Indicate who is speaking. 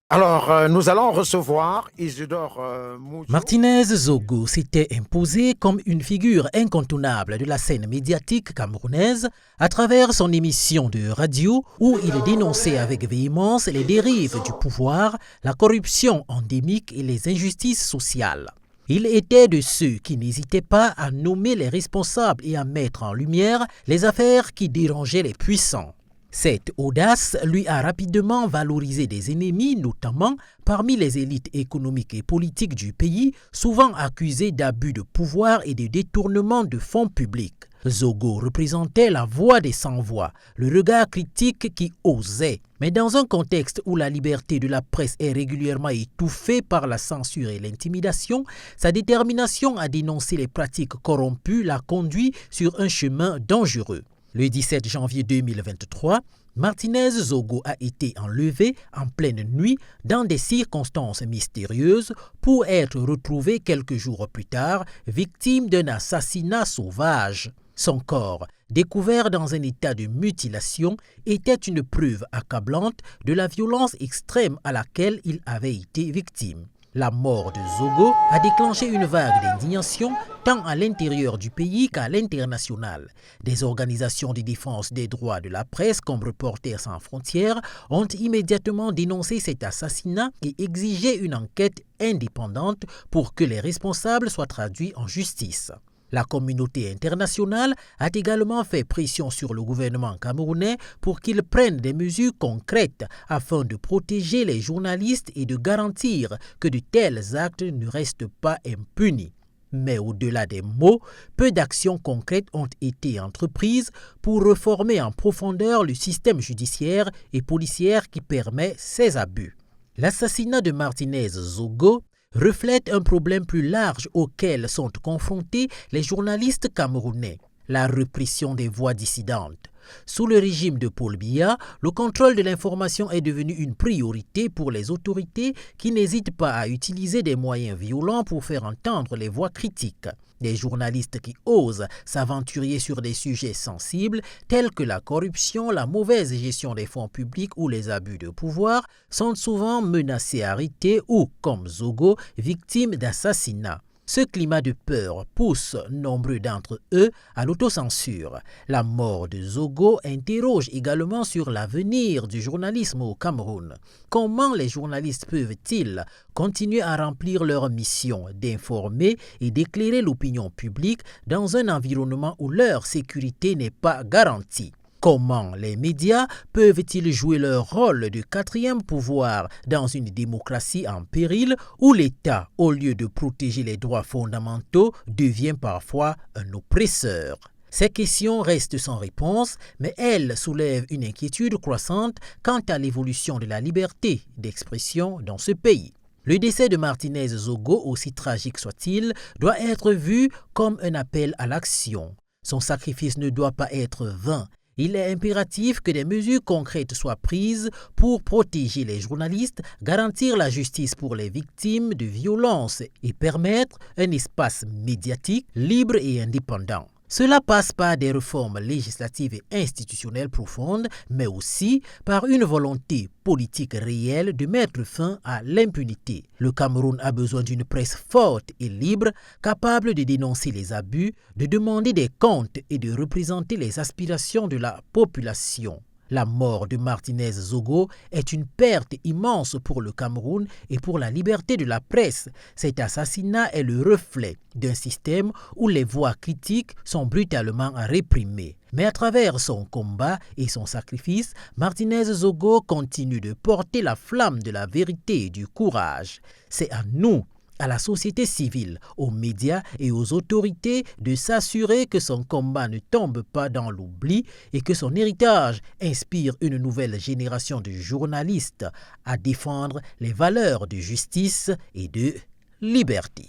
Speaker 1: Alors, nous allons recevoir Isidore Mouzo.
Speaker 2: Martinez Zogo s'était imposé comme une figure incontournable de la scène médiatique camerounaise à travers son émission de radio où il dénonçait avec véhémence les dérives du pouvoir, la corruption endémique et les injustices sociales. Il était de ceux qui n'hésitaient pas à nommer les responsables et à mettre en lumière les affaires qui dérangeaient les puissants. Cette audace lui a rapidement valorisé des ennemis, notamment parmi les élites économiques et politiques du pays, souvent accusées d'abus de pouvoir et de détournement de fonds publics. Zogo représentait la voix des sans-voix, le regard critique qui osait. Mais dans un contexte où la liberté de la presse est régulièrement étouffée par la censure et l'intimidation, sa détermination à dénoncer les pratiques corrompues l'a conduit sur un chemin dangereux. Le 17 janvier 2023, Martinez Zogo a été enlevé en pleine nuit dans des circonstances mystérieuses pour être retrouvé quelques jours plus tard, victime d'un assassinat sauvage. Son corps, découvert dans un état de mutilation, était une preuve accablante de la violence extrême à laquelle il avait été victime. La mort de Zogo a déclenché une vague d'indignation tant à l'intérieur du pays qu'à l'international. Des organisations de défense des droits de la presse comme Reporters sans frontières ont immédiatement dénoncé cet assassinat et exigé une enquête indépendante pour que les responsables soient traduits en justice. La communauté internationale a également fait pression sur le gouvernement camerounais pour qu'il prenne des mesures concrètes afin de protéger les journalistes et de garantir que de tels actes ne restent pas impunis. Mais au-delà des mots, peu d'actions concrètes ont été entreprises pour réformer en profondeur le système judiciaire et policier qui permet ces abus. L'assassinat de Martinez Zogo reflète un problème plus large auquel sont confrontés les journalistes camerounais, la répression des voix dissidentes. Sous le régime de Paul Biya, le contrôle de l'information est devenu une priorité pour les autorités qui n'hésitent pas à utiliser des moyens violents pour faire entendre les voix critiques. Des journalistes qui osent s'aventurer sur des sujets sensibles tels que la corruption, la mauvaise gestion des fonds publics ou les abus de pouvoir sont souvent menacés, arrêtés ou, comme Zogo, victimes d'assassinats. Ce climat de peur pousse nombreux d'entre eux à l'autocensure. La mort de Zogo interroge également sur l'avenir du journalisme au Cameroun. Comment les journalistes peuvent-ils continuer à remplir leur mission d'informer et d'éclairer l'opinion publique dans un environnement où leur sécurité n'est pas garantie? Comment les médias peuvent-ils jouer leur rôle de quatrième pouvoir dans une démocratie en péril où l'État, au lieu de protéger les droits fondamentaux, devient parfois un oppresseur? Ces questions restent sans réponse, mais elles soulèvent une inquiétude croissante quant à l'évolution de la liberté d'expression dans ce pays. Le décès de Martinez Zogo, aussi tragique soit-il, doit être vu comme un appel à l'action. Son sacrifice ne doit pas être vain. Il est impératif que des mesures concrètes soient prises pour protéger les journalistes, garantir la justice pour les victimes de violences et permettre un espace médiatique libre et indépendant. Cela passe par des réformes législatives et institutionnelles profondes, mais aussi par une volonté politique réelle de mettre fin à l'impunité. Le Cameroun a besoin d'une presse forte et libre, capable de dénoncer les abus, de demander des comptes et de représenter les aspirations de la population. La mort de Martinez Zogo est une perte immense pour le Cameroun et pour la liberté de la presse. Cet assassinat est le reflet d'un système où les voix critiques sont brutalement réprimées. Mais à travers son combat et son sacrifice, Martinez Zogo continue de porter la flamme de la vérité et du courage. C'est à nous, à la société civile, aux médias et aux autorités de s'assurer que son combat ne tombe pas dans l'oubli et que son héritage inspire une nouvelle génération de journalistes à défendre les valeurs de justice et de liberté.